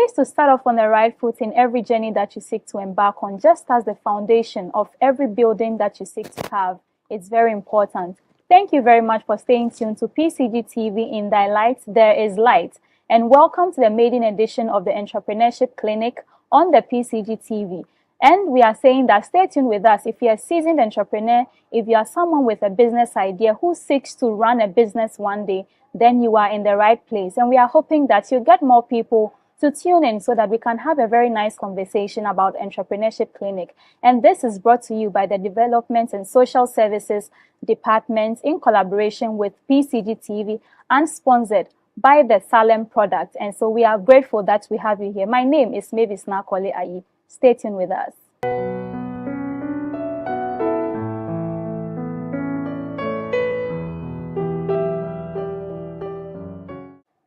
is to start off on the right foot in every journey that you seek to embark on, just as the foundation of every building that you seek to have. It's very important. Thank you very much for staying tuned to PCG TV. In Thy Light, there is light. And welcome to the maiden edition of the Entrepreneurship Clinic on the PCG TV. And we are saying that stay tuned with us. If you're a seasoned entrepreneur, if you are someone with a business idea who seeks to run a business one day, then you are in the right place. And we are hoping that you get more people to tune in so that we can have a very nice conversation about Entrepreneurship Clinic. And this is brought to you by the Development and Social Services Department in collaboration with PCG TV and sponsored by the Salem product. And so we are grateful that we have you here. My name is Mavis Nakole Ayi. Stay tuned with us.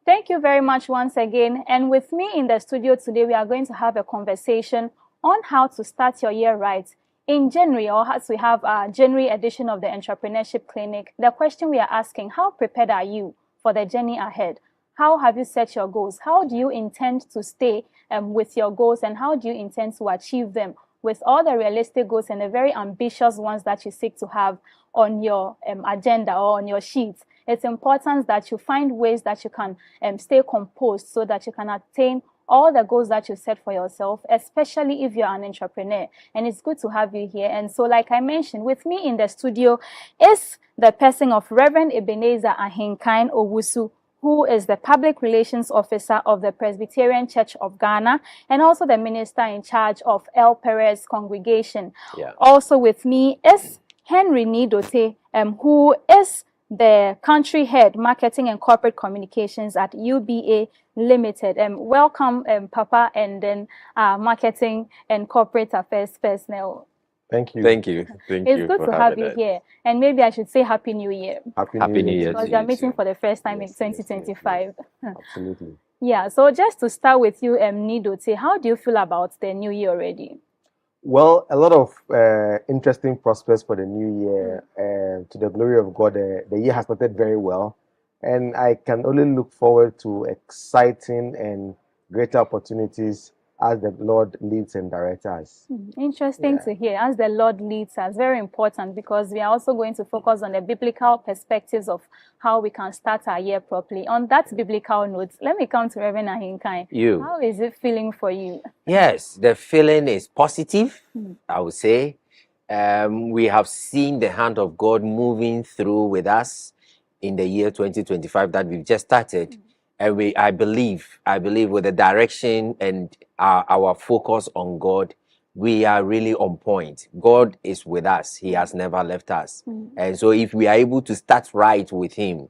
Thank you very much once again. And with me in the studio today, we are going to have a conversation on how to start your year right. In January, or as we have our January edition of the Entrepreneurship Clinic, the question we are asking, how prepared are you for the journey ahead? How have you set your goals? How do you intend to stay with your goals, and how do you intend to achieve them with all the realistic goals and the very ambitious ones that you seek to have on your agenda or on your sheets? It's important that you find ways that you can stay composed so that you can attain all the goals that you set for yourself, especially if you're an entrepreneur. And it's good to have you here. And so, like I mentioned, with me in the studio is the person of Reverend Ebenezer Ahinkan Owusu, who is the Public Relations Officer of the Presbyterian Church of Ghana and also the Minister in charge of El Perez Congregation. Yeah. Also with me is Henry Nidote, who is the Country Head, Marketing and Corporate Communications at UBA Limited. Welcome, Papa, and then Marketing and Corporate Affairs personnel. Thank you. It's good to have you here. And maybe I should say Happy New Year. Happy New Year. Because you're meeting for the first time in 2025. Yes. Absolutely. Yeah, so just to start with you, Nidote, how do you feel about the new year already? Well, a lot of interesting prospects for the new year. To the glory of God, the year has started very well. And I can only look forward to exciting and greater opportunities as the Lord leads and directs us. Interesting to hear. As the Lord leads us, very important, because we are also going to focus on the biblical perspectives of how we can start our year properly. On that biblical note, let me come to Reverend Ahinkan. How is it feeling for you? Yes, the feeling is positive, I would say. We have seen the hand of God moving through with us in the year 2025 that we've just started. And I believe with the direction and our focus on God, we are really on point. God is with us. He has never left us. And so if we are able to start right with Him,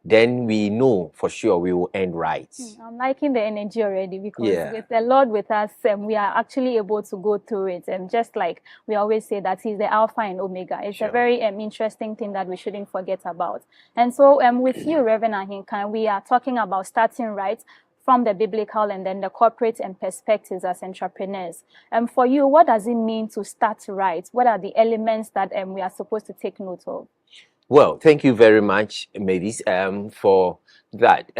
then we know for sure we will end right. I'm liking the energy already, because with the Lord with us, we are actually able to go through it. And just like we always say that He's the Alpha and Omega. It's a very interesting thing that we shouldn't forget about. And so with you, Reverend Ahinkan, we are talking about starting right from the biblical and then the corporate and perspectives as entrepreneurs. And for you, what does it mean to start right? What are the elements that we are supposed to take note of? Well, thank you very much, Mavis, for that.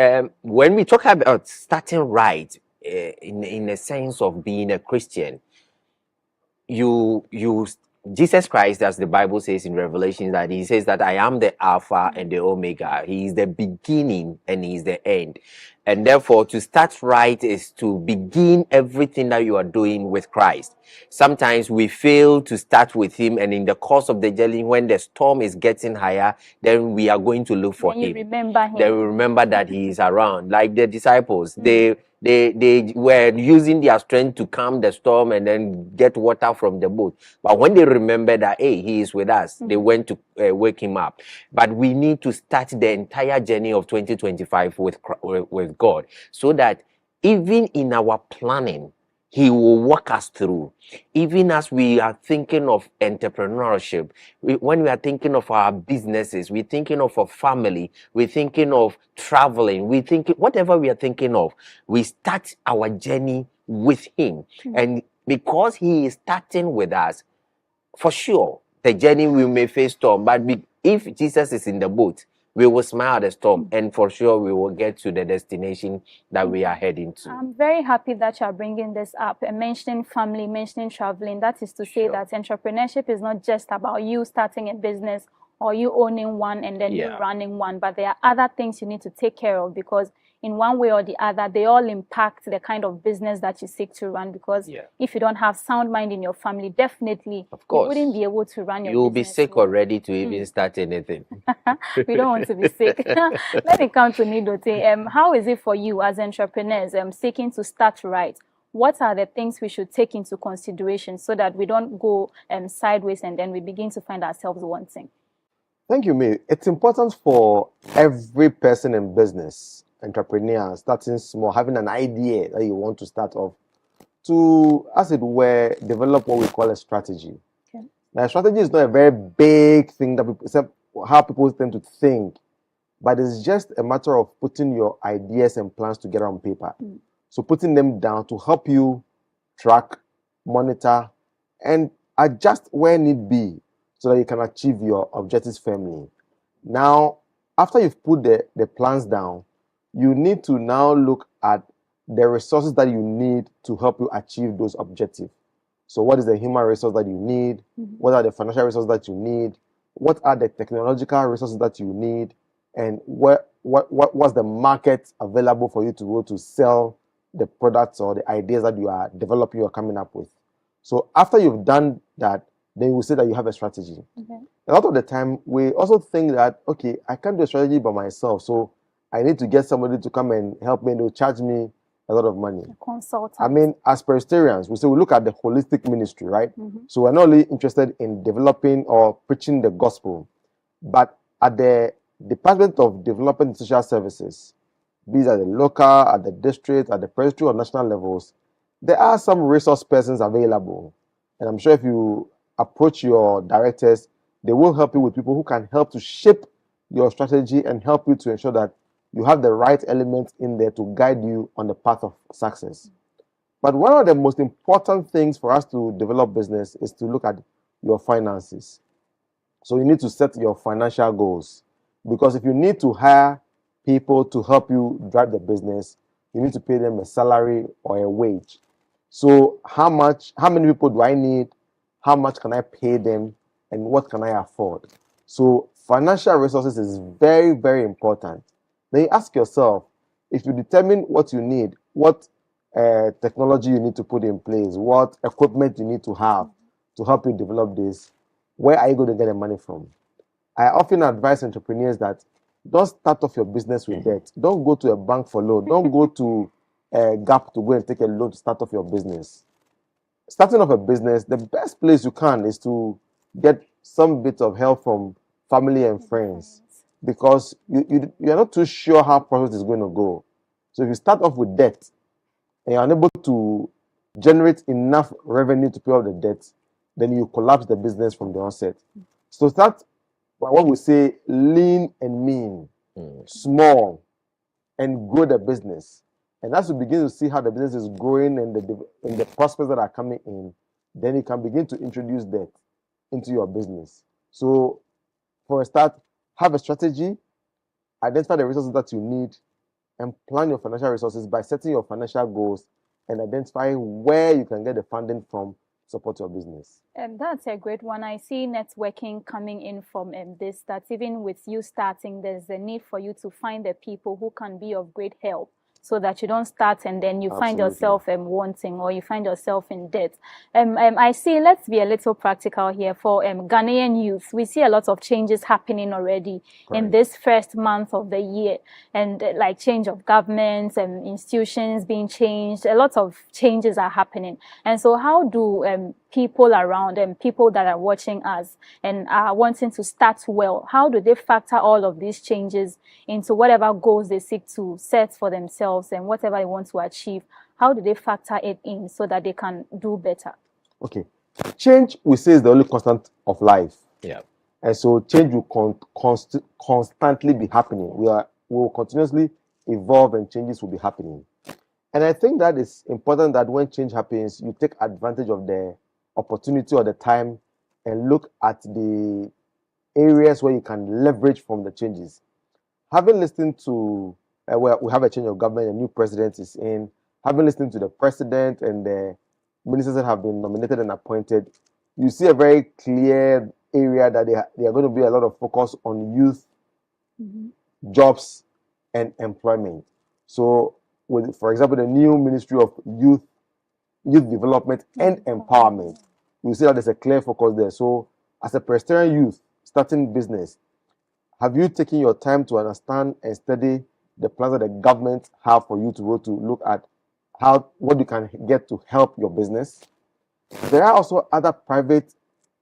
When we talk about starting right, in the sense of being a Christian, Jesus Christ, as the Bible says in Revelation, that He says that I am the Alpha and the Omega. He is the beginning and He is the end. And therefore, to start right is to begin everything that you are doing with Christ. Sometimes we fail to start with Him, and in the course of the journey, when the storm is getting higher, then we are going to look for Him. Remember Him. Then we remember that He is around. Like the disciples, they were using their strength to calm the storm and then get water from the boat. But when they remembered that, hey, He is with us, they went to wake Him up. But we need to start the entire journey of 2025 with God, so that even in our planning, He will walk us through. Even as we are thinking of entrepreneurship, when we are thinking of our businesses, we're thinking of a family, we're thinking of traveling, whatever we are thinking of, we start our journey with Him. And because He is starting with us, for sure, the journey we may face storm, but if Jesus is in the boat, we will smile at the storm, and for sure we will get to the destination that we are heading to. I'm very happy that you are bringing this up and mentioning family, mentioning traveling. That is to say that entrepreneurship is not just about you starting a business or you owning one and then you running one, but there are other things you need to take care of, because in one way or the other, they all impact the kind of business that you seek to run. Because if you don't have sound mind in your family, definitely you wouldn't be able to run your business. You'll be sick already to even start anything. We don't want to be sick. Let me come to Nidote. How is it for you as entrepreneurs seeking to start right? What are the things we should take into consideration so that we don't go sideways and then we begin to find ourselves wanting? Thank you, May. It's important for every person in business, entrepreneur, starting small, having an idea that you want to start off, to, as it were, develop what we call a strategy. Okay. Now, strategy is not a very big thing that people, except how people tend to think, but it's just a matter of putting your ideas and plans together on paper. So putting them down to help you track, monitor, and adjust where need be, so that you can achieve your objectives firmly. Now, after you've put the plans down, you need to now look at the resources that you need to help you achieve those objectives. So what is the human resource that you need? What are the financial resources that you need? What are the technological resources that you need? And what's the market available for you to go to sell the products or the ideas that you are developing or coming up with? So after you've done that, then you will say that you have a strategy. A lot of the time, we also think that, okay, I can't do a strategy by myself, so I need to get somebody to come and help me. They'll charge me a lot of money. A consultant. I mean, as Presbyterians, we say we look at the holistic ministry, right? So we're not really interested in developing or preaching the gospel, but at the Department of Development and Social Services, be it at the local, at the district, at the presbytery or national levels, there are some resource persons available. And I'm sure if you approach your directors, they will help you with people who can help to shape your strategy and help you to ensure that you have the right elements in there to guide you on the path of success. But one of the most important things for us to develop business is to look at your finances. So you need to set your financial goals, because if you need to hire people to help you drive the business, you need to pay them a salary or a wage. So how many people do I need? How much can I pay them? And what can I afford? So financial resources is very, very important. Then you ask yourself, if you determine what you need, what technology you need to put in place, what equipment you need to have to help you develop this, where are you going to get the money from? I often advise entrepreneurs that don't start off your business with debt. Don't go to a bank for loan. Don't go to a Gap to go and take a loan to start off your business. Starting off a business, the best place you can is to get some bit of help from family and friends, because you're not too sure how profit is going to go. So if you start off with debt and you're unable to generate enough revenue to pay off the debt, then you collapse the business from the onset. So start by what we say lean and mean, small, and grow the business. And as you begin to see how the business is growing and the prospects that are coming in, then you can begin to introduce debt into your business. So for a start, have a strategy, identify the resources that you need, and plan your financial resources by setting your financial goals and identifying where you can get the funding from to support your business. That's a great one. I see networking coming in from this, that even with you starting, there's a need for you to find the people who can be of great help, so that you don't start and then you find yourself wanting, or you find yourself in debt. I see, let's be a little practical here for Ghanaian youth. We see a lot of changes happening already in this first month of the year, and like change of governments and institutions being changed. A lot of changes are happening. And so how do people around and people that are watching us and are wanting to start well, how do they factor all of these changes into whatever goals they seek to set for themselves and whatever they want to achieve? How do they factor it in so that they can do better? Okay. Change, we say, is the only constant of life. Yeah. And so change will constantly be happening. We will continuously evolve and changes will be happening. And I think that it's important that when change happens, you take advantage of the opportunity or the time and look at the areas where you can leverage from the changes. having listened to, well, we have a change of government, a new president is in, having listened to the president and the ministers that have been nominated and appointed, you see a very clear area that they are going to be a lot of focus on youth, jobs, and employment. So, with, for example, the new Ministry of Youth Development and Empowerment, you see that there's a clear focus there. So, as a Presbyterian youth starting business, have you taken your time to understand and study the plans that the government have for you to go to look at what you can get to help your business? There are also other private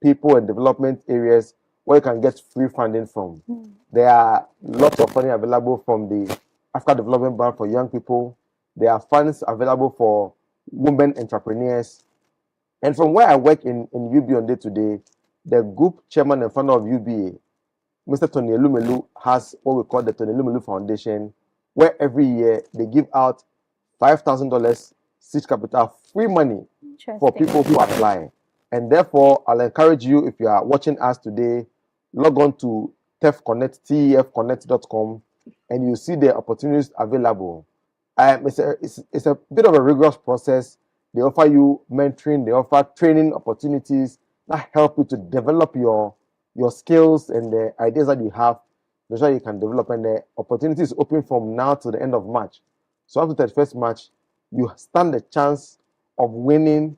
people and development areas where you can get free funding from. There are lots of funding available from the Africa Development Bank for young people. There are funds available for women entrepreneurs. And from where I work in UB on day to day, the group chairman and founder of UBA, Mr. Tony Elumelu, has what we call the Tony Elumelu Foundation, where every year they give out $5,000 seed capital free money for people who apply. And therefore, I'll encourage you, if you are watching us today, log on to tefconnect.com, and you see the opportunities available. It's a bit of a rigorous process. They offer you mentoring, they offer training opportunities that help you to develop your skills and the ideas that you have, so that you can develop. And the opportunity is open from now to the end of March. So after the 31st March, you stand a chance of winning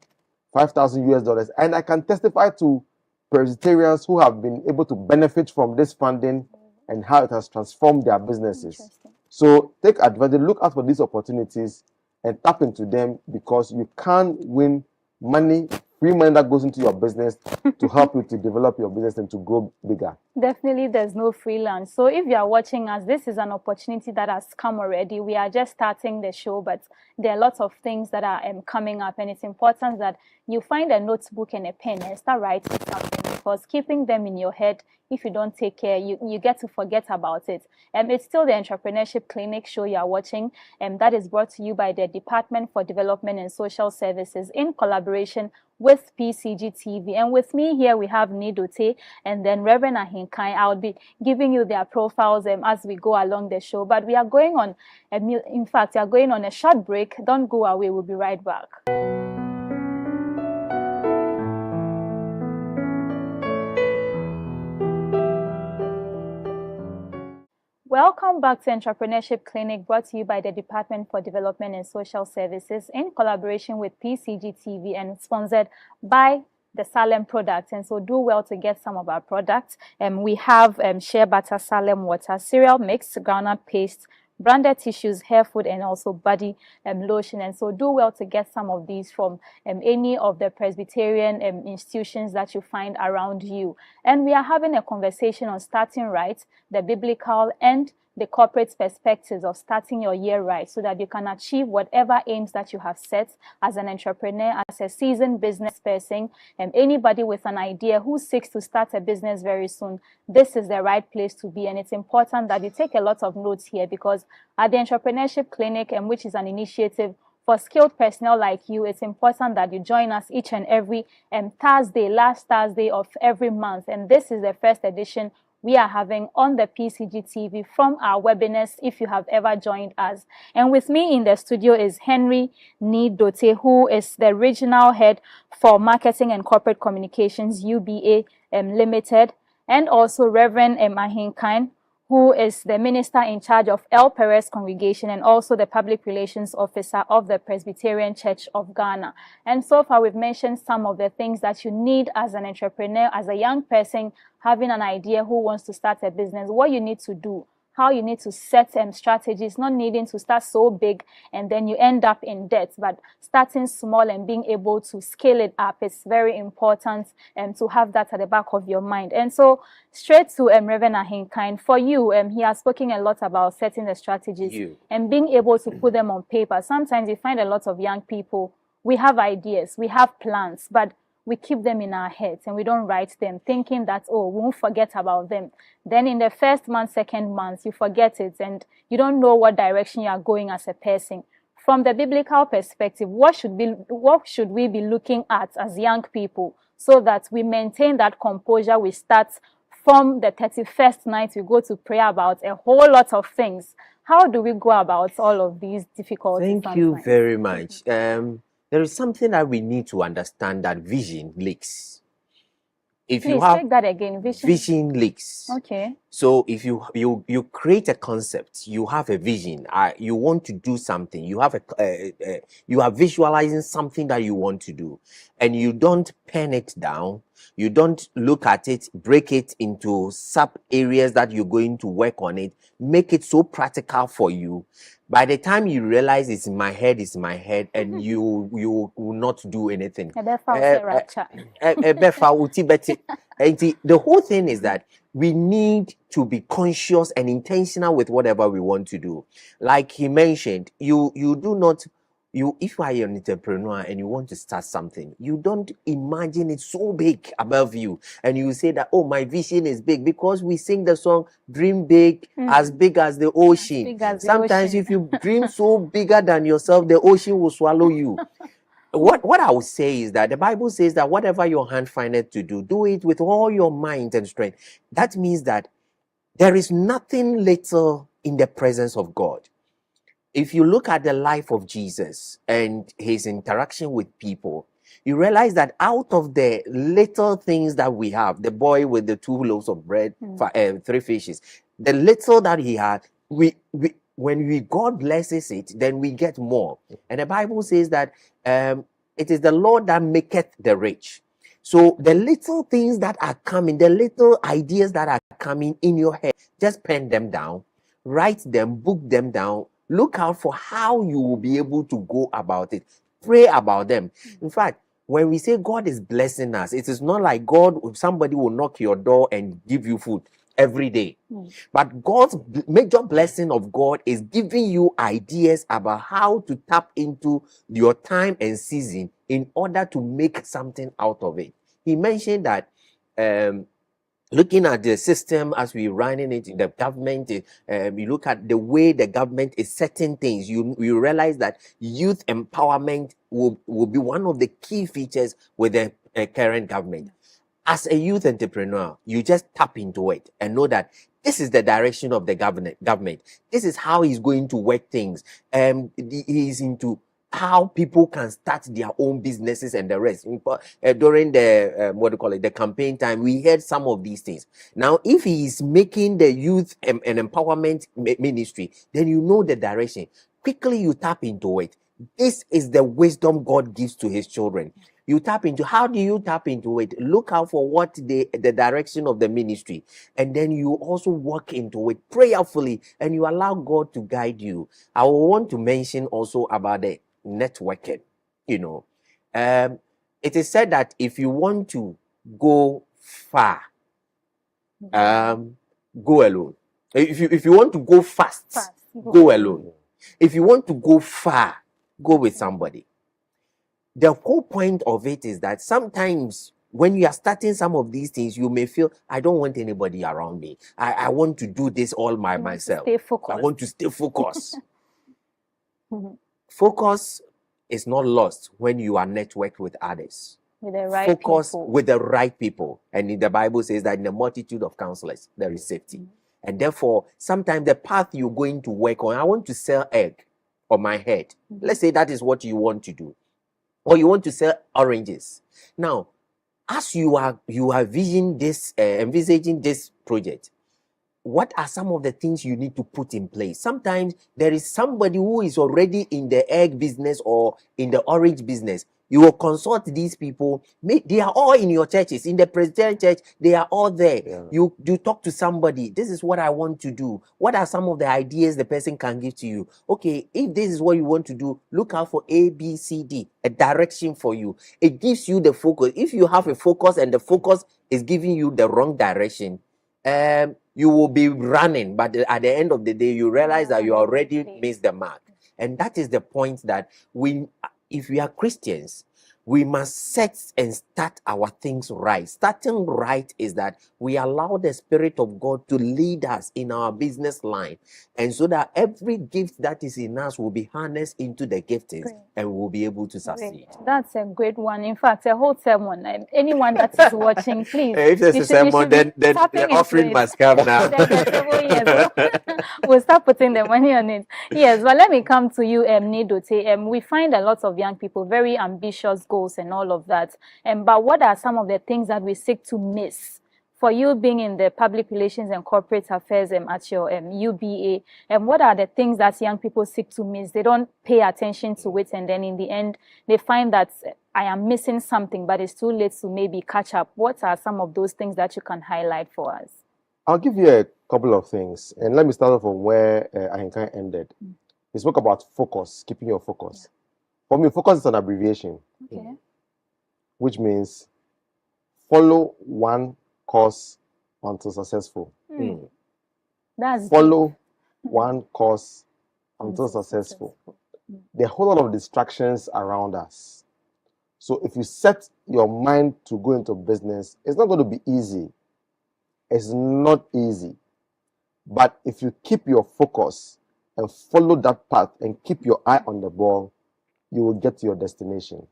$5,000. And I can testify to Presbyterians who have been able to benefit from this funding and how it has transformed their businesses. So take advantage, look out for these opportunities and tap into them, because you can win money, free money that goes into your business to help you to develop your business and to grow bigger. Definitely, there's no freelance. So if you are watching us, this is an opportunity that has come already. We are just starting the show, but there are lots of things that are coming up, and it's important that you find a notebook and a pen and start writing something, because keeping them in your head, if you don't take care, you get to forget about it. It's still the Entrepreneurship Clinic show you are watching, and that is brought to you by the Department for Development and Social Services in collaboration with PCG TV. And with me here, we have Nidote and then Reverend Ahinkai. I'll be giving you their profiles as we go along the show. But we are going on, in fact, we are going on a short break. Don't go away. We'll be right back. Welcome back to Entrepreneurship Clinic, brought to you by the Department for Development and Social Services in collaboration with PCG TV and sponsored by the Salem products. And so do well to get some of our products. We have shea butter, Salem water, cereal mix, groundnut paste, branded tissues, hair food, and also body lotion. And so do well to get some of these from any of the Presbyterian institutions that you find around you. And we are having a conversation on starting right, the biblical and the corporate perspectives of starting your year right, so that you can achieve whatever aims that you have set as an entrepreneur, as a seasoned business person, and anybody with an idea who seeks to start a business very soon. This is the right place to be, and it's important that you take a lot of notes here, because at the Entrepreneurship Clinic, which is an initiative for skilled personnel like you, it's important that you join us each and every last Thursday of every month. And this is the first edition we are having on the PCG TV from our webinars, if you have ever joined us. And with me in the studio is Henry Nidote, who is the Regional Head for Marketing and Corporate Communications, UBA Limited, and also Reverend Ahinkai, who is the Minister in charge of El Perez Congregation and also the Public Relations Officer of the Presbyterian Church of Ghana. And so far, we've mentioned some of the things that you need as an entrepreneur, as a young person having an idea who wants to start a business, what you need to do, how you need to set strategies, not needing to start so big and then you end up in debt, but starting small and being able to scale it up is very important, to have that at the back of your mind. And so straight to Reverend Ahinkai, for you, he has spoken a lot about setting the strategies and being able to put them on paper. Sometimes you find a lot of young people, we have ideas, we have plans, but we keep them in our heads and we don't write them, thinking that, oh, we won't forget about them. Then in the first month, second month, you forget it and you don't know what direction you are going as a person. From the biblical perspective, what should we be looking at as young people so that we maintain that composure we start from the 31st night, we go to pray about a whole lot of things. How do we go about all of these difficulties? Thank you very much. There is something that we need to understand, that vision leaks. If Please you have take that again. vision leaks. Okay. So if you create a concept, you have a vision, you want to do something, you have you are visualizing something that you want to do, and you don't pen it down, you don't look at it, break it into sub areas that you're going to work on it, make it so practical for you. By the time you realize it's in my head, and you will not do anything. The whole thing is that we need to be conscious and intentional with whatever we want to do. Like he mentioned, you do not, if you are an entrepreneur and you want to start something, you don't imagine it so big above you, and you say that, oh, my vision is big, because we sing the song, dream big as the ocean. Sometimes if you dream so bigger than yourself, the ocean will swallow you. What I would say is that the Bible says that whatever your hand findeth to do it with all your mind and strength. That means that there is nothing little in the presence of God. If you look at the life of Jesus and his interaction with people, you realize that out of the little things that we have, the boy with the 2 loaves of bread, 3 fishes, the little that he had, when God blesses it, then we get more. And the Bible says that it is the Lord that maketh the rich. So the little things that are coming, the little ideas that are coming in your head, just pen them down, write them, book them down, look out for how you will be able to go about it. Pray about them. In fact, when we say God is blessing us, it is not like somebody will knock your door and give you food every day. But God's major blessing of God is giving you ideas about how to tap into your time and season in order to make something out of it. He mentioned that looking at the system as we running it in the government, you look at the way the government is setting things, you realize that youth empowerment will be one of the key features with the current government. As a youth entrepreneur, you just tap into it and know that this is the direction of the government. This is how he's going to work things. He's into how people can start their own businesses and the rest. During the the campaign time, we heard some of these things. Now, if he is making the youth an empowerment ministry, then you know the direction. Quickly, you tap into it. This is the wisdom God gives to his children. You tap into, how do you tap into it? Look out for what the direction of the ministry, and then you also walk into it prayerfully, and you allow God to guide you. I will want to mention also about the networking. It is said that if you want to go far, go alone. If you want to go fast, go alone. If you want to go far, go with somebody. The whole point of it is that sometimes when you are starting some of these things, you may feel, I don't want anybody around me. I want to do this all by myself. I want to stay focused. Focus is not lost when you are networked with others. With the right Focus people. with the right people. And in the Bible says that in the multitude of counselors, there is safety. And therefore, sometimes the path you're going to work on, I want to sell egg on my head. Let's say that is what you want to do. Or you want to sell oranges. Now, as you are envisaging this project, what are some of the things you need to put in place? Sometimes there is somebody who is already in the egg business or in the orange business. You will consult these people. They are all in your churches. In the Presbyterian church, they are all there. Yeah. You talk to somebody. This is what I want to do. What are some of the ideas the person can give to you? Okay, if this is what you want to do, look out for A, B, C, D, a direction for you. It gives you the focus. If you have a focus and the focus is giving you the wrong direction, you will be running. But at the end of the day, you realize that you already missed the mark. And that is the point that if we are Christians, we must set and start our things right. Starting right is that we allow the Spirit of God to lead us in our business line, and so that every gift that is in us will be harnessed into the giftings, Great. and we'll be able to succeed. Great. That's a great one. In fact, a whole sermon. And anyone that is watching, please. If there's you a should- you sermon, should be then tapping the into offering it. must come now. Yes, we'll start putting the money on it. Yes, but let me come to you, Nidote. We find a lot of young people very ambitious goals and all of that. But what are some of the things that we seek to miss? For you being in the public relations and corporate affairs at your UBA, what are the things that young people seek to miss? They don't pay attention to it, and then in the end, they find that I am missing something, but it's too late to maybe catch up. What are some of those things that you can highlight for us? I'll give you a couple of things, and let me start off from where Ahinkan ended. He spoke about focus, keeping your focus. For me, focus is an abbreviation, Okay. which means follow one course until successful. That's Follow one course until successful. There are a whole lot of distractions around us. So if you set your mind to go into business, it's not going to be easy. It's not easy. But if you keep your focus and follow that path and keep your eye on the ball, you will get to your destination.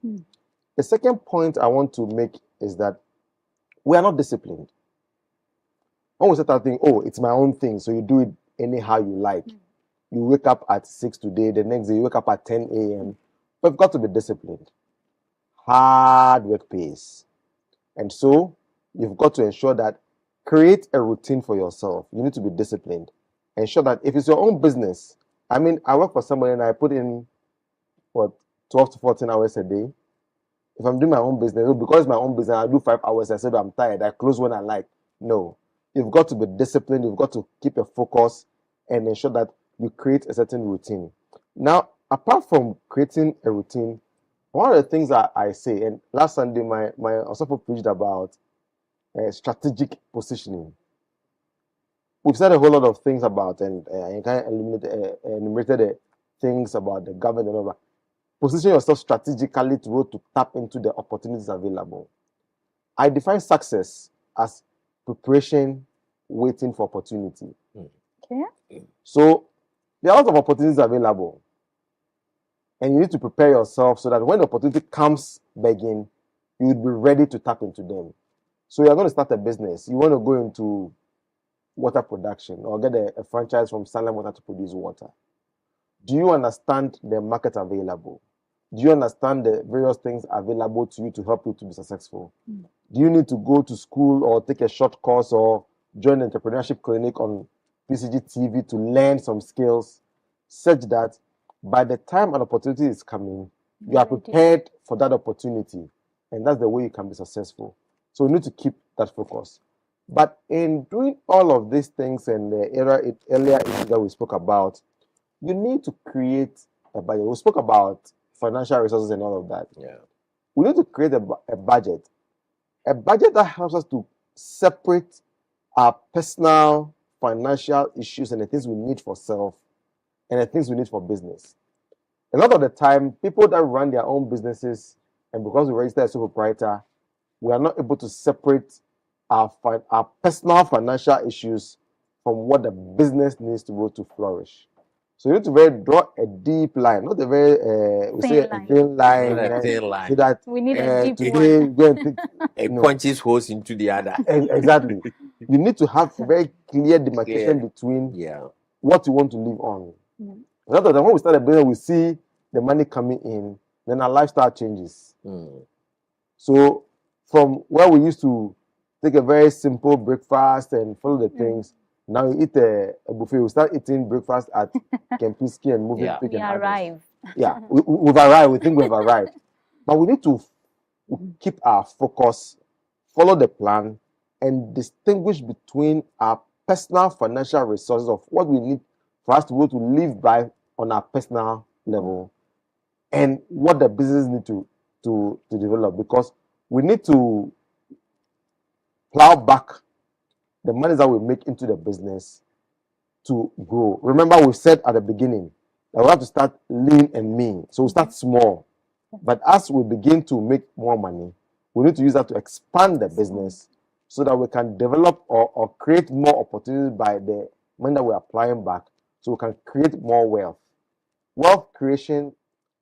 The second point I want to make is that we are not disciplined. When we start thinking, oh, it's my own thing, so you do it anyhow you like. You wake up at 6 today, the next day you wake up at 10 a.m. We've got to be disciplined. Hard work pays. And so you've got to ensure that create a routine for yourself. You need to be disciplined. Ensure that if it's your own business, I mean, I work for somebody and I put in, 12 to 14 hours a day. If I'm doing my own business, because it's my own business, I do 5 hours. I said I'm tired. I close when I like. No. You've got to be disciplined. You've got to keep a focus and ensure that you create a certain routine. Now, apart from creating a routine, one of the things that I say, and last Sunday, my Osofo preached about strategic positioning. We've said a whole lot of things about, and you kind of enumerated the things about the government and all that. Position yourself strategically to go to tap into the opportunities available. I define success as preparation, waiting for opportunity. Okay. So there are a lot of opportunities available, and you need to prepare yourself so that when the opportunity comes begging, you will be ready to tap into them. So you're going to start a business. You want to go into water production or get a franchise from Salem Water to produce water. Do you understand the market available? Do you understand the various things available to you to help you to be successful? Do you need to go to school or take a short course or join an entrepreneurship clinic on PCG TV to learn some skills such that by the time an opportunity is coming, you are prepared for that opportunity, and that's the way you can be successful. So you need to keep that focus. But in doing all of these things and the earlier issues that we spoke about, you need to create a budget. We spoke about financial resources and all of that. Yeah. We need to create a budget that helps us to separate our personal financial issues and the things we need for self and the things we need for business. A lot of the time, people that run their own businesses, and because we register as a sole proprietor, we are not able to separate our personal financial issues from what the business needs to go to flourish. So you need to draw a deep line, not a very thin line, Not a thin line. so that We need a deep today one. go and think, It punches holes into the other. Exactly. You need to have very clear demarcation between what you want to live on. A lot of time when we start a business, we see the money coming in, then our lifestyle changes. So from where we used to take a very simple breakfast and follow the things, now you eat a buffet. We start eating breakfast at Kempinski and moving pick We and arrive. Yeah, we've arrived. We think we've arrived. But we need to keep our focus, follow the plan, and distinguish between our personal financial resources of what we need for us to be able to live by on our personal level and what the business need to develop, because we need to plow back the money that we make into the business to grow. Remember, we said at the beginning that we have to start lean and mean. So we start small. But as we begin to make more money, we need to use that to expand the business so that we can develop or create more opportunities by the money that we're applying back, so we can create more wealth. Wealth creation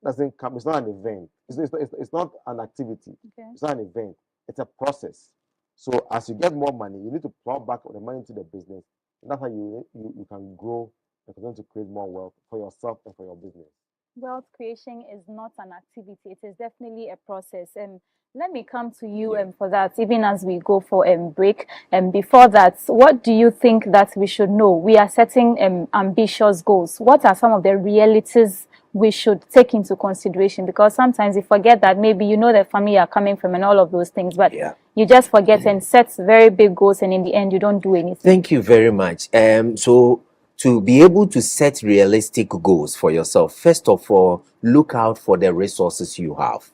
doesn't come, it's not an event. It's not an activity. Okay. It's not an event. It's a process. So as you get more money, you need to plow back the money into the business. And that's how you can grow and continue to create more wealth for yourself and for your business. Wealth creation is not an activity. It is definitely a process. And let me come to you for that, even as we go for a break. And before that, what do you think that we should know? We are setting ambitious goals. What are some of the realities we should take into consideration? Because sometimes you forget that maybe you know the family you are coming from and all of those things, but you just forget and set very big goals, and in the end, you don't do anything. Thank you very much. So to be able to set realistic goals for yourself, first of all, look out for the resources you have.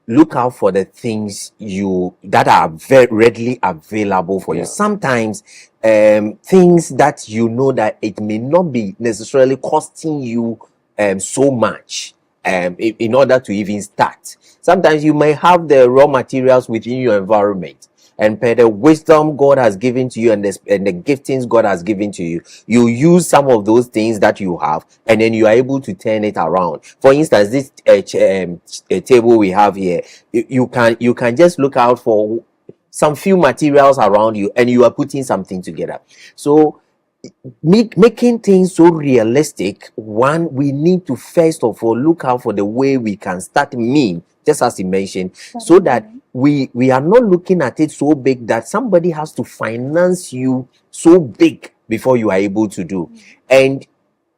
Look out for the things that are very readily available for you. Sometimes things that you know that it may not be necessarily costing you so much in order to even start. Sometimes you may have the raw materials within your environment, and per the wisdom God has given to you and the giftings God has given to you, you use some of those things that you have, and then you are able to turn it around. For instance, this table we have here, you can just look out for some few materials around you, and you are putting something together. So making things so realistic, one, we need to first of all look out for the way we can start just as he mentioned, so that we are not looking at it so big that somebody has to finance you so big before you are able to do. And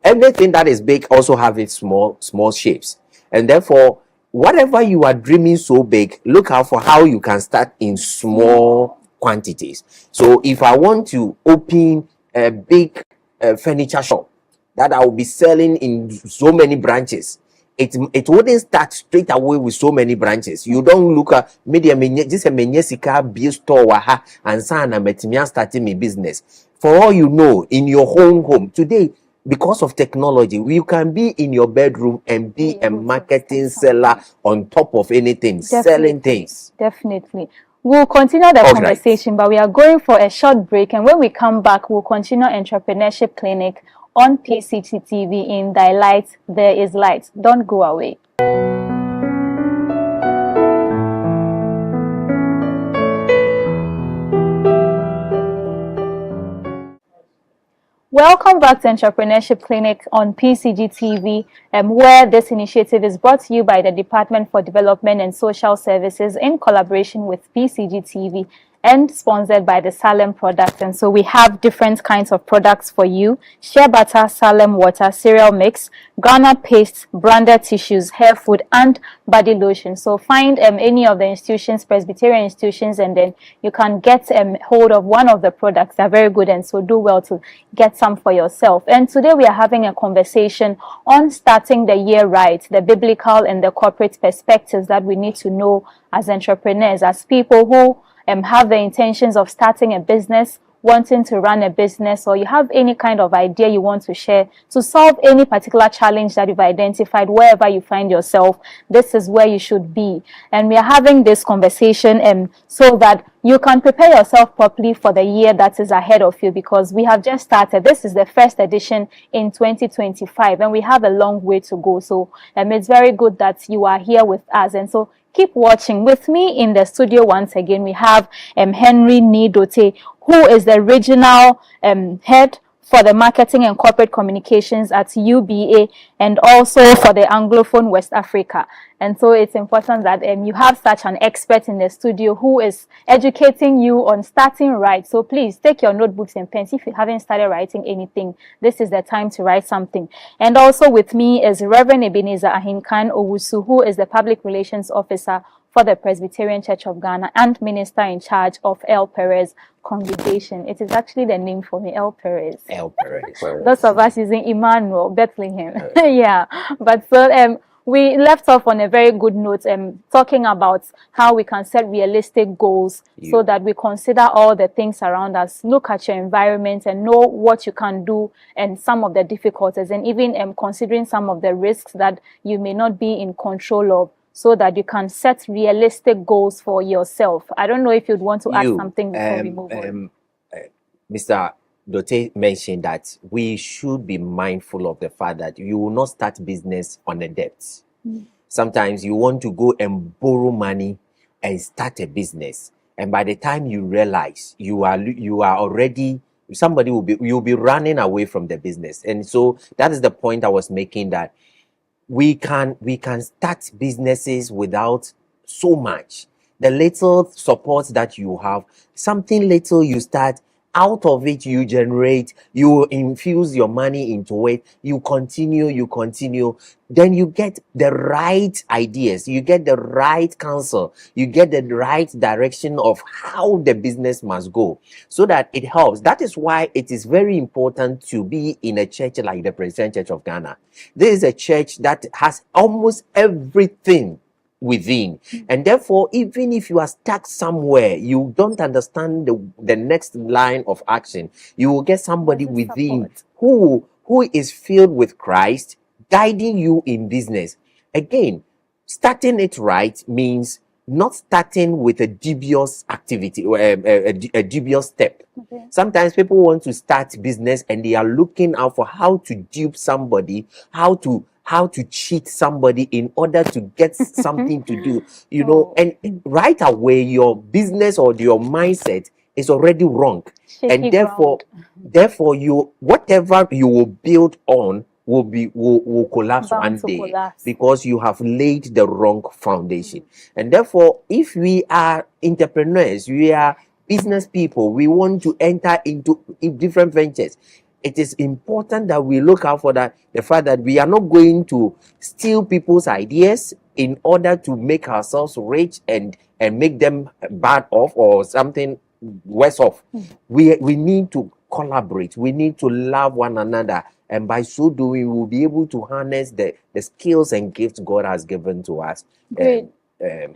everything that is big also have its small shapes. And therefore, whatever you are dreaming so big, look out for how you can start in small quantities. So if I want to open a big furniture shop that I will be selling in so many branches, it wouldn't start straight away with so many branches. You don't look at this a be store waha and sana metimia starting my business. For all you know, in your home today, because of technology, you can be in your bedroom and be a marketing seller on top of anything, selling things. Definitely. We'll continue the conversation, but we are going for a short break. And when we come back, we'll continue Entrepreneurship Clinic on PCT TV in Thy Light, There is Light. Don't go away. Welcome back to Entrepreneurship Clinic on PCG TV, where this initiative is brought to you by the Department for Development and Social Services in collaboration with PCG TV and sponsored by the Salem product. And so we have different kinds of products for you: shea butter, Salem water, cereal mix, Ghana paste, branded tissues, hair food, and body lotion. So find any of the institutions, Presbyterian institutions, and then you can get hold of one of the products. They're very good, and so do well to get some for yourself. And today we are having a conversation on starting the year right, the biblical and the corporate perspectives that we need to know as entrepreneurs, as people who have the intentions of starting a business, wanting to run a business, or you have any kind of idea you want to share to solve any particular challenge that you've identified wherever you find yourself. This is where you should be. And we are having this conversation so that you can prepare yourself properly for the year that is ahead of you, because we have just started. This is the first edition in 2025, and we have a long way to go. So it's very good that you are here with us. And so keep watching. With me in the studio once again, we have Henry Nidote, who is the regional head for the marketing and corporate communications at UBA, and also for the Anglophone West Africa. And so it's important that you have such an expert in the studio who is educating you on starting right. So please take your notebooks and pens. If you haven't started writing anything, this is the time to write something. And also with me is Reverend Ebenezer Ahinkan Owusu, who is the Public Relations Officer for the Presbyterian Church of Ghana and Minister in charge of El Perez Congregation. It is actually the name for me, El Perez. El Perez. Those of us using Emmanuel, Bethlehem. Yeah. But so we left off on a very good note, talking about how we can set realistic goals so that we consider all the things around us, look at your environment and know what you can do and some of the difficulties, and even considering some of the risks that you may not be in control of, so that you can set realistic goals for yourself? I don't know if you'd want to add You, something before we move on. Mr. Dote mentioned that we should be mindful of the fact that you will not start business on a debt. Sometimes you want to go and borrow money and start a business, and by the time you realize you are already, you'll be running away from the business. And so that is the point I was making, that we can start businesses without so much. The little support that you have, something little you start, out of it you generate, you infuse your money into it, you continue, then you get the right ideas, you get the right counsel, you get the right direction of how the business must go, so that it helps. That is why it is very important to be in a church like the Presbyterian Church of Ghana. This is a church that has almost everything within, and therefore, even if you are stuck somewhere, you don't understand the next line of action, you will get somebody within who is filled with Christ, guiding you in business. Again, starting it right means not starting with a dubious activity or a dubious step. Sometimes people want to start business and they are looking out for how to dupe somebody, how to cheat somebody in order to get something to do, and right away your business or your mindset is already wrong. And therefore you, whatever you will build on will collapse one day, because you have laid the wrong foundation. And therefore, if we are entrepreneurs, we are business people, we want to enter into different ventures, it is important that we look out for the fact that we are not going to steal people's ideas in order to make ourselves rich and make them bad off or something worse off. We need to collaborate, we need to love one another, and by so doing we will be able to harness the skills and gifts God has given to us. Great.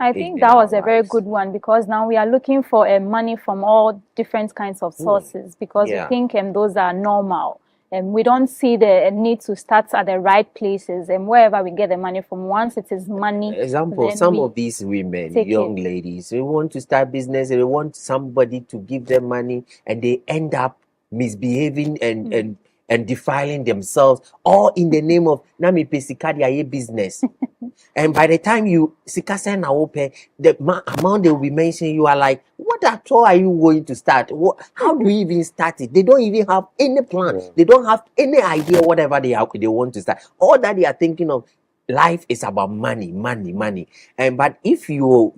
I think that was a very good one, because now we are looking for money from all different kinds of sources, because we think those are normal, and we don't see the need to start at the right places, and wherever we get the money from, once it is money. Example, some of these women, young ladies, they want to start business, they want somebody to give them money, and they end up misbehaving and defiling themselves, all in the name of Nami Pesikadia business. And by the time you sikasen open, the amount they will be mentioning, you are like, what at all are you going to start? How do you even start it? They don't even have any plan. They don't have any idea whatever they want to start. All that they are thinking of, life is about money. And but if you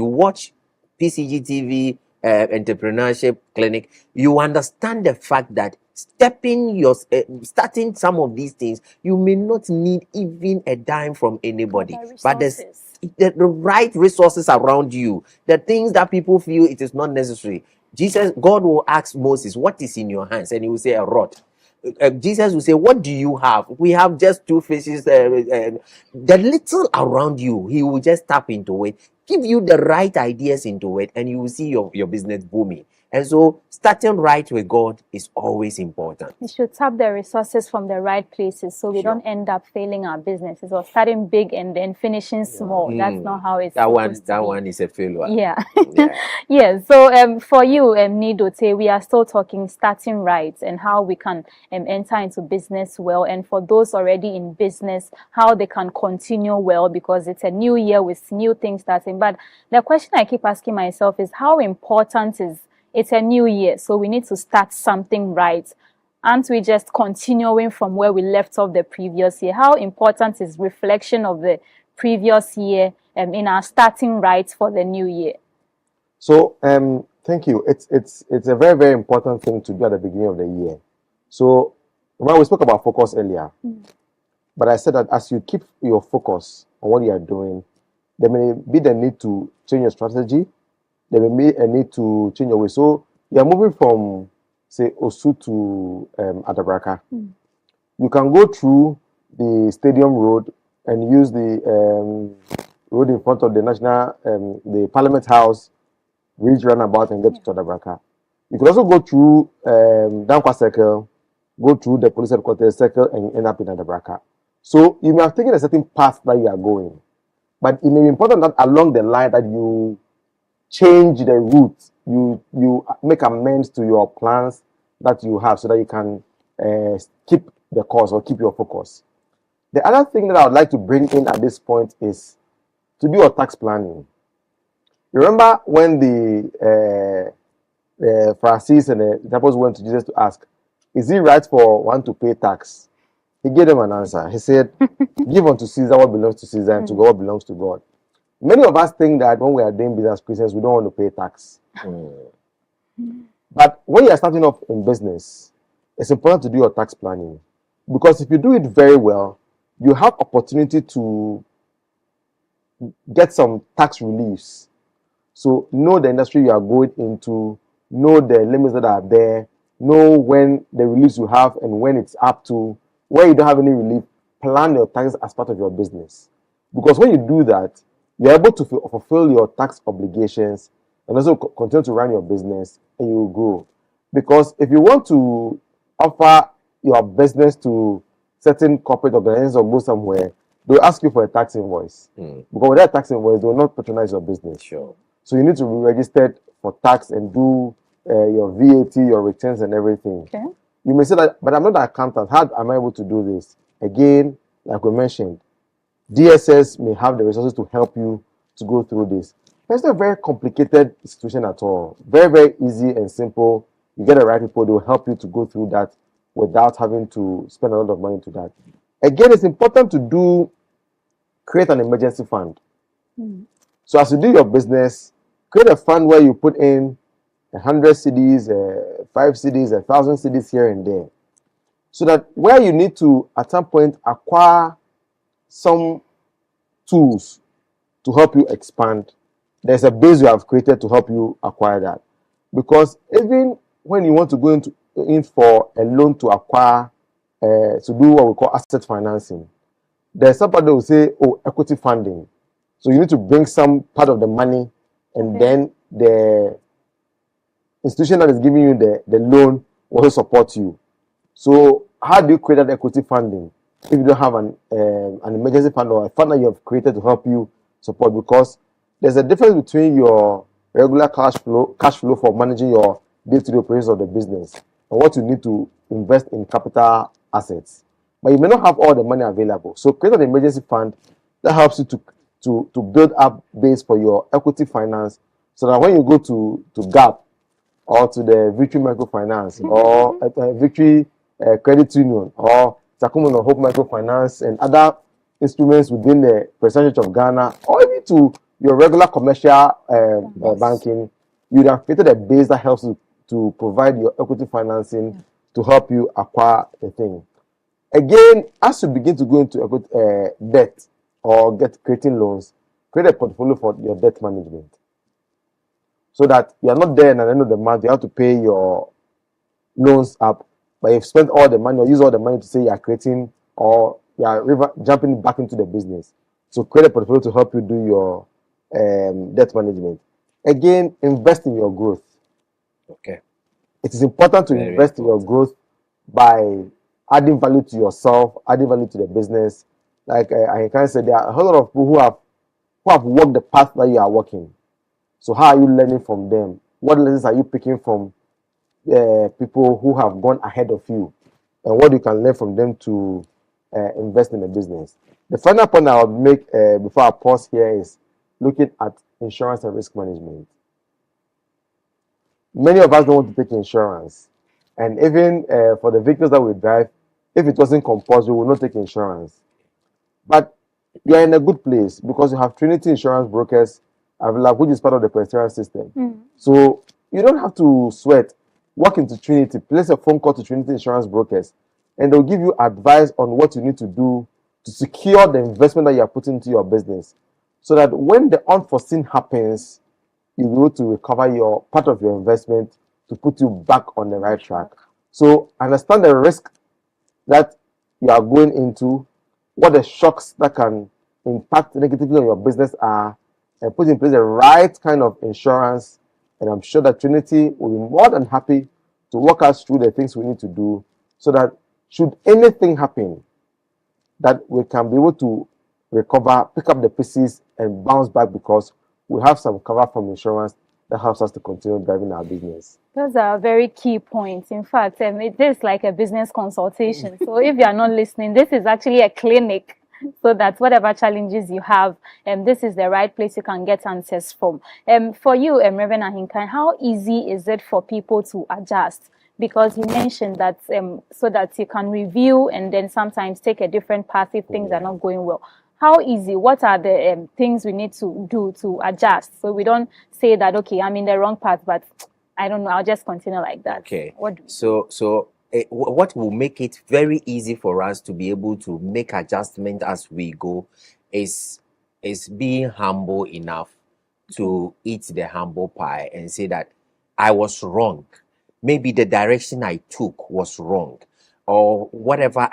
watch PCG TV, Entrepreneurship Clinic, you understand the fact that starting some of these things, you may not need even a dime from anybody, but there's the right resources around you, the things that people feel it is not necessary. God will ask Moses, what is in your hands? And he will say, a rod. Jesus will say, what do you have? We have just 2 fishes. The little around you, he will just tap into it, give you the right ideas into it, and you will see your business booming. And so starting right with God is always important. We should tap the resources from the right places, so we don't end up failing our businesses or starting big and then finishing small. That's not how it's supposed to be. That one is a failure. Yeah. Yeah. So for you, Nidote, we are still talking starting right and how we can enter into business well, and for those already in business, how they can continue well, because it's a new year with new things starting. But the question I keep asking myself is, how important is it's a new year, so we need to start something right? Aren't we just continuing from where we left off the previous year? How important is reflection of the previous year in our starting right for the new year? So, thank you. It's a very, very important thing to do at the beginning of the year. So, well, we spoke about focus earlier, but I said that as you keep your focus on what you are doing, there may be the need to change your strategy. There may be a need to change your way. So you are moving from, say, Osu to Adabraka. You can go through the Stadium Road and use the road in front of the the Parliament House, reach roundabout and get to Adabraka. You can also go through Dankwa Circle, go through the police headquarters circle, and end up in Adabraka. So you may have taken a certain path that you are going. But it may be important that along the line that you change the route, you make amends to your plans that you have so that you can keep the course or keep your focus. The other thing that I would like to bring in at this point is to do your tax planning. Remember when the Pharisees and the disciples went to Jesus to ask, is it right for one to pay tax? He gave them an answer. He said, give unto Caesar what belongs to Caesar and to God what belongs to God. Many of us think that when we are doing business as Christians, we don't want to pay tax. But when you are starting off in business, it's important to do your tax planning. Because if you do it very well, you have opportunity to get some tax reliefs. So know the industry you are going into, know the limits that are there, know when the reliefs you have and when it's up to. Where you don't have any relief, plan your taxes as part of your business. Because when you do that, you're able to fulfill your tax obligations and also continue to run your business, and you will grow. Because if you want to offer your business to certain corporate organizations or go somewhere, they'll ask you for a tax invoice. Because without a tax invoice, they will not patronize your business. Sure. So you need to be registered for tax and do your VAT, your returns and everything. Okay. You may say that, but I'm not an accountant. How am I able to do this? Again, like we mentioned, DSS may have the resources to help you to go through this. But it's not a very complicated situation at all. Very, very easy and simple. You get the right people, they will help you to go through that without having to spend a lot of money to that. Again, it's important to create an emergency fund. So as you do your business, create a fund where you put in 100 CDs, 5 CDs, 1,000 CDs here and there. So that where you need to, at some point, acquire some tools to help you expand, there's a base you have created to help you acquire that. Because even when you want to go in for a loan to acquire, to do what we call asset financing, there's somebody who will say, oh, equity funding. So you need to bring some part of the money, and then the institution that is giving you the loan will also support you. So how do you create that equity funding if you don't have an emergency fund or a fund that you have created to help you support? Because there's a difference between your regular cash flow for managing your day-to-day operations of the business and what you need to invest in capital assets. But you may not have all the money available. So create an emergency fund that helps you to build up base for your equity finance, so that when you go to Gap or to the Victory Microfinance or Victory Credit Union or Takumun or Hope Microfinance and other instruments within the President of Ghana, or even to your regular commercial banking, you would have created a base that helps you to provide your equity financing to help you acquire a thing. Again, as you begin to go into debt or creating loans, create a portfolio for your debt management, so that you are not there and at the end of the month you have to pay your loans up, but you've spent all the money or use all the money to say you are creating or you are jumping back into the business. So create a portfolio to help you do your debt management. Again, invest in your growth. Okay. It is important to invest in your growth by adding value to yourself, adding value to the business. Like I can say, there are a whole lot of people who have walked the path that you are walking. So how are you learning from them? What lessons are you picking from people who have gone ahead of you? And what you can learn from them to invest in the business. The final point I will make before I pause here is looking at insurance and risk management. Many of us don't want to take insurance. And even for the vehicles that we drive, if it wasn't compulsory, we will not take insurance. But you are in a good place because you have Trinity Insurance Brokers available, which is part of the Presbyterian system. So you don't have to sweat. Walk into Trinity, place a phone call to Trinity Insurance Brokers, and they'll give you advice on what you need to do to secure the investment that you are putting into your business, so that when the unforeseen happens, you'll be able to recover your part of your investment to put you back on the right track. So understand the risk that you are going into, what the shocks that can impact negatively on your business are, and put in place the right kind of insurance. And I'm sure that Trinity will be more than happy to walk us through the things we need to do, so that should anything happen, that we can be able to recover, pick up the pieces, and bounce back because we have some cover from insurance that helps us to continue driving our business. Those are very key points. In fact, it is like a business consultation. So if you are not listening, this is actually a clinic. So that whatever challenges you have, this is the right place you can get answers from. For you, Reverend Ahinkan, how easy is it for people to adjust? Because you mentioned that so that you can review and then sometimes take a different path if things are not going well. How easy? What are the things we need to do to adjust? So we don't say that, okay, I'm in the wrong path, but I don't know, I'll just continue like that. Okay. What will make it very easy for us to be able to make adjustment as we go is being humble enough to eat the humble pie and say that I was wrong. Maybe the direction I took was wrong, or whatever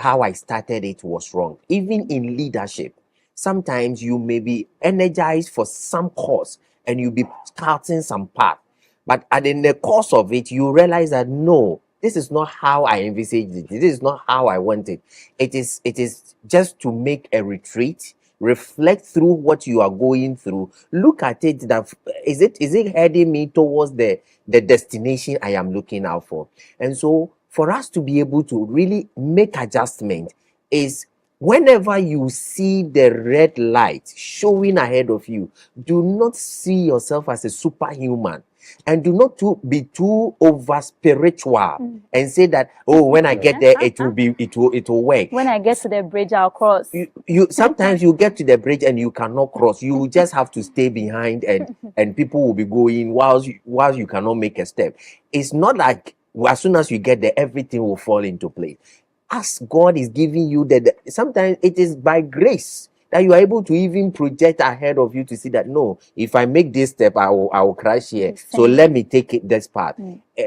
how I started it was wrong. Even in leadership, sometimes you may be energized for some cause and you'll be starting some path. But in the course of it, you realize that no, this is not how I envisaged it. This is not how I want it. It is just to make a retreat, reflect through what you are going through, look at it. That is it heading me towards the destination I am looking out for? And so for us to be able to really make adjustment is whenever you see the red light showing ahead of you, do not see yourself as a superhuman. And do not be too over spiritual and say that, oh, when I get there, it will work. When I get to the bridge, I'll cross. You sometimes you get to the bridge and you cannot cross. You just have to stay behind and people will be going whilst you cannot make a step. It's not like as soon as you get there, everything will fall into place. As God is giving you sometimes it is by grace that you are able to even project ahead of you to see that no, if I make this step, I will crash here. So let me take this path.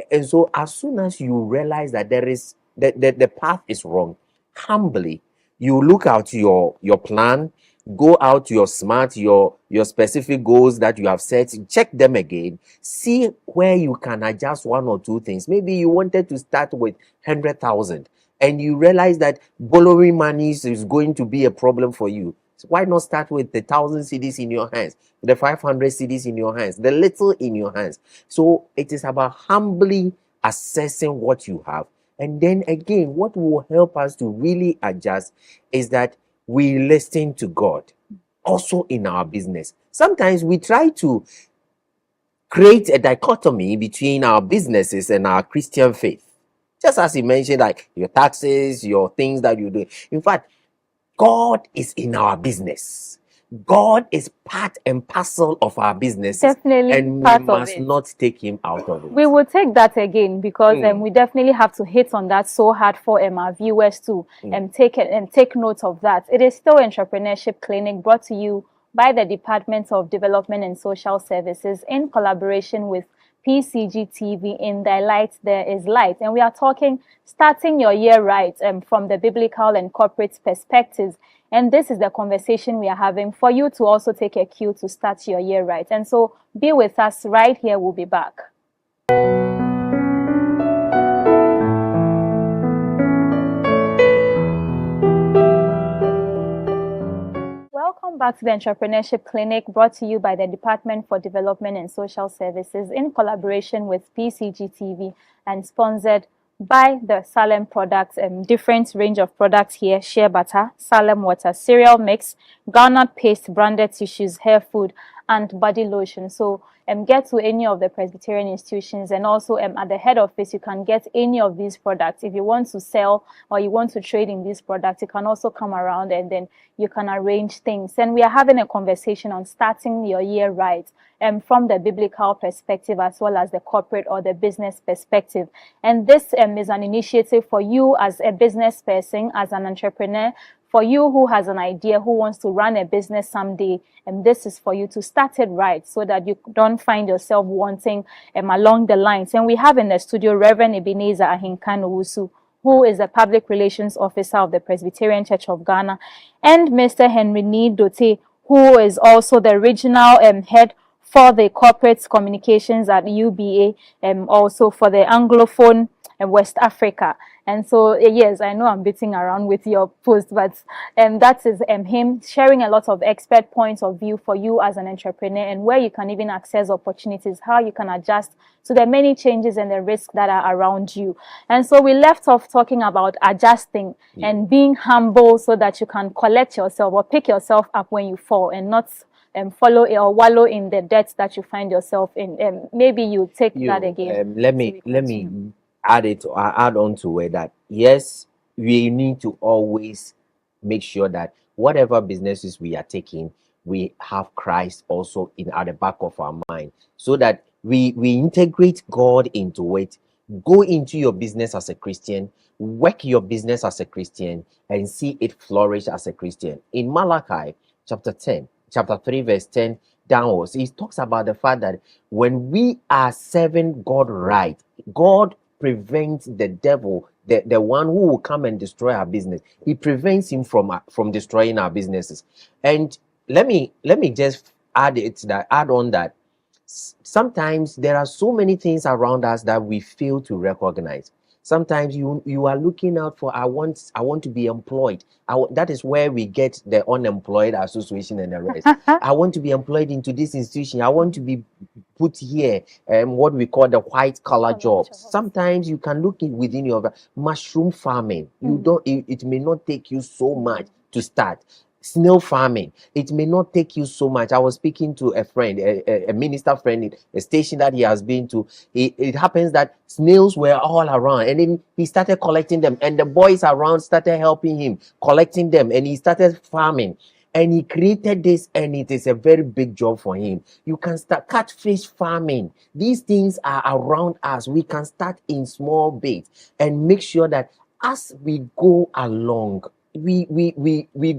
And so as soon as you realize that there is the path is wrong, humbly you look out your plan, go out your smart, your specific goals that you have set, check them again, see where you can adjust one or two things. Maybe you wanted to start with 100,000 and you realize that borrowing money is going to be a problem for you. Why not start with the 1,000 cedis in your hands, the 500 cedis in your hands, the little in your hands? So it is about humbly assessing what you have. And then again, what will help us to really adjust is that we listen to God also in our business. Sometimes we try to create a dichotomy between our businesses and our Christian faith. Just as he mentioned, like your taxes, your things that you do. In fact, God is in our business. God is part and parcel of our business. Definitely, and we must not take him out of it. We will take that again because we definitely have to hit on that so hard for our viewers to take note of that. It is still Entrepreneurship Clinic brought to you by the Department of Development and Social Services in collaboration with PCG TV. In their light, there is light. And we are talking starting your year right from the biblical and corporate perspectives. And this is the conversation we are having for you to also take a cue to start your year right. And so be with us right here. We'll be back. Welcome back to the Entrepreneurship Clinic brought to you by the Department for Development and Social Services in collaboration with PCG TV and sponsored by the Salem products, different range of products here: shea butter, Salem water, cereal mix, groundnut paste, branded tissues, hair food, and body lotion. So get to any of the Presbyterian institutions, and also at the head office you can get any of these products. If you want to sell or you want to trade in these products, you can also come around and then you can arrange things. And we are having a conversation on starting your year right, from the biblical perspective as well as the corporate or the business perspective. And this is an initiative for you as a business person, as an entrepreneur, for you who has an idea, who wants to run a business someday, and this is for you to start it right so that you don't find yourself wanting along the lines. And we have in the studio Reverend Ebenezer Ahinkan Owusu, who is the Public Relations Officer of the Presbyterian Church of Ghana, and Mr. Henry Need Dote, who is also the regional head for the corporate communications at UBA, also for the Anglophone West Africa. And so, yes, I know I'm beating around with your post, but that is him sharing a lot of expert points of view for you as an entrepreneur, and where you can even access opportunities, how you can adjust to the many changes and the risks that are around you. And so we left off talking about adjusting and being humble so that you can collect yourself or pick yourself up when you fall, and not follow or wallow in the debts that you find yourself in. Maybe you take that again. Let me add on to it that yes, we need to always make sure that whatever businesses we are taking, we have Christ also in at the back of our mind, so that we integrate God into it. Go into your business as a Christian, work your business as a Christian, and see it flourish as a Christian. In Malachi chapter 3, verse 10 downwards, he talks about the fact that when we are serving God right, God prevents the devil, the one who will come and destroy our business. He prevents him from destroying our businesses. And let me just add on that sometimes there are so many things around us that we fail to recognize. Sometimes you are looking out for, I want to be employed. That is where we get the unemployed association and the rest. I want to be employed into this institution. I want to be put here, what we call the white collar jobs. Sometimes you can look within your mushroom farming. It may not take you so much to start. Snail farming, it may not take you so much. I was speaking to a friend, a minister friend in a station that he has been to. It happens that snails were all around, and then he started collecting them, and the boys around started helping him collecting them, and he started farming. And he created this, and it is a very big job for him. You can start catfish farming. These things are around us. We can start in small bits and make sure that as we go along, we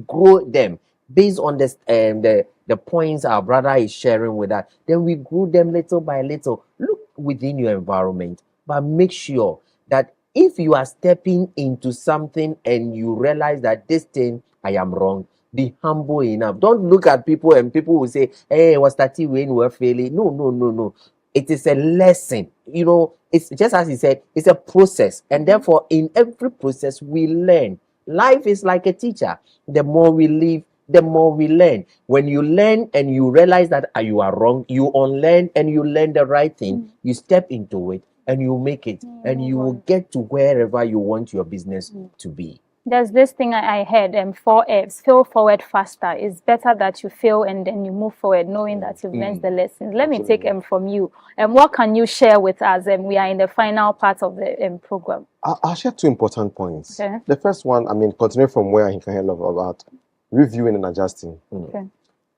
grow them based on this the points our brother is sharing with us. Then we grow them little by little. Look within your environment, but make sure that if you are stepping into something and you realize that this thing I am wrong, be humble enough. Don't look at people and people will say, hey, was that when we're failing? No. It is a lesson. It's just as he said, it's a process, and therefore in every process we learn. Life is like a teacher. The more we live, the more we learn. When you learn and you realize that you are wrong, you unlearn and you learn the right thing. You step into it and you make it, and you will get to wherever you want your business to be. There's this thing I heard, 4Fs, fail forward faster. It's better that you fail and then you move forward, knowing that you've learned the lessons. Let me take from you. What can you share with us? We are in the final part of the program. I'll share two important points. Okay. The first one, continue from where I can love about reviewing and adjusting. Okay.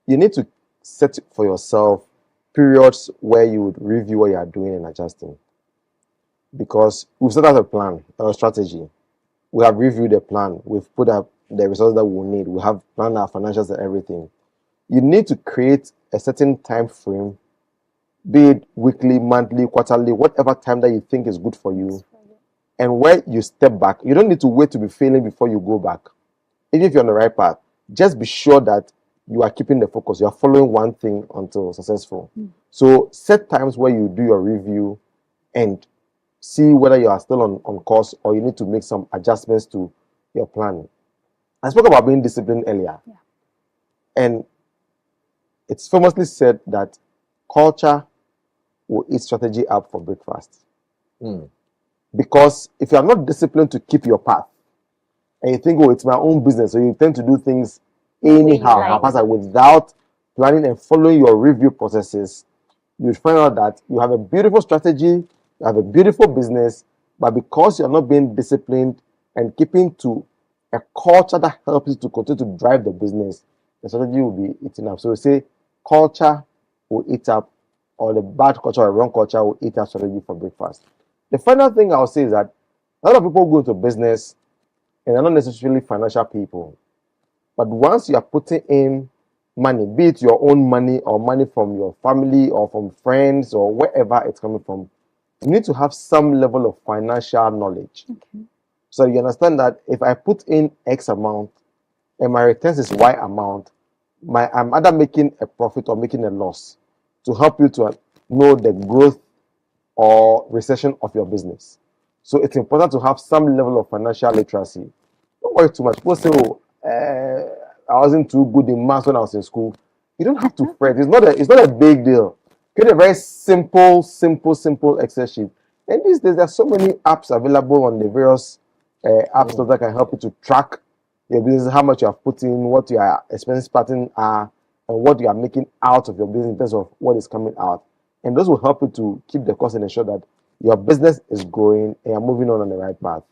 You need to set for yourself periods where you would review what you are doing and adjusting. Because we've set out a plan, a strategy. We have reviewed the plan. We've put up the resources that we need. We have planned our financials and everything. You need to create a certain time frame, be it weekly, monthly, quarterly, whatever time that you think is good for you. And where you step back, you don't need to wait to be failing before you go back. Even if you're on the right path, just be sure that you are keeping the focus. You are following one thing until successful. So set times where you do your review and see whether you are still on course or you need to make some adjustments to your plan. I spoke about being disciplined earlier. Yeah. And it's famously said that culture will eat strategy up for breakfast. Because if you are not disciplined to keep your path, and you think, oh, it's my own business, so you tend to do things anyhow, without planning and following your review processes, you find out that you have a beautiful strategy, you have a beautiful business, but because you're not being disciplined and keeping to a culture that helps you to continue to drive the business, the strategy will be eaten up. So we say culture will eat up, or the bad culture or wrong culture will eat up strategy for breakfast. The final thing I'll say is that a lot of people go into business and they're not necessarily financial people. But once you are putting in money, be it your own money or money from your family or from friends or wherever it's coming from, you need to have some level of financial knowledge. Okay. So you understand that if I put in X amount and my returns is Y amount, I'm either making a profit or making a loss, to help you to know the growth or recession of your business. So it's important to have some level of financial literacy. Don't worry too much. People say, oh, I wasn't too good in maths when I was in school. You don't have to fret. It's not a big deal. Create a very simple Excel sheet. And these days, there's so many apps available on the various app stores that can help you to track your business, how much you have put in, what your expense pattern are, and what you are making out of your business in terms of what is coming out. And those will help you to keep the cost and ensure that your business is growing and you're moving on the right path.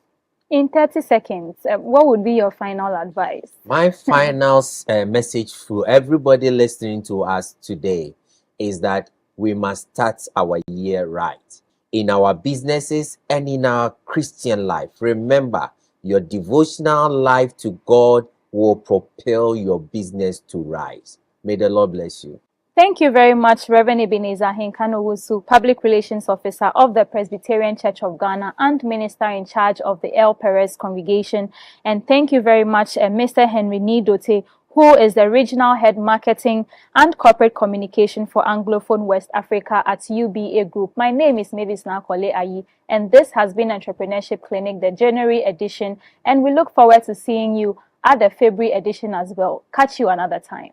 In 30 seconds, what would be your final advice? My final message for everybody listening to us today is that we must start our year right in our businesses and in our Christian life. Remember, your devotional life to God will propel your business to rise. May the Lord bless you. Thank you very much, Reverend Ebenezer Hinkano-Wusu, Public Relations Officer of the Presbyterian Church of Ghana and Minister in charge of the El Perez Congregation. And thank you very much, Mr. Henry Nidote, who is the Regional Head Marketing and Corporate Communication for Anglophone West Africa at UBA Group. My name is Mavis Nakole Ayi, and this has been Entrepreneurship Clinic, the January edition, and we look forward to seeing you at the February edition as well. Catch you another time.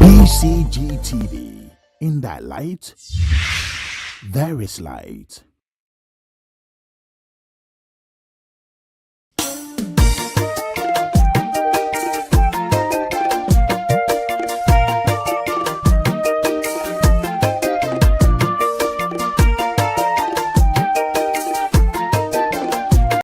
BCGTV. In that light, there is light.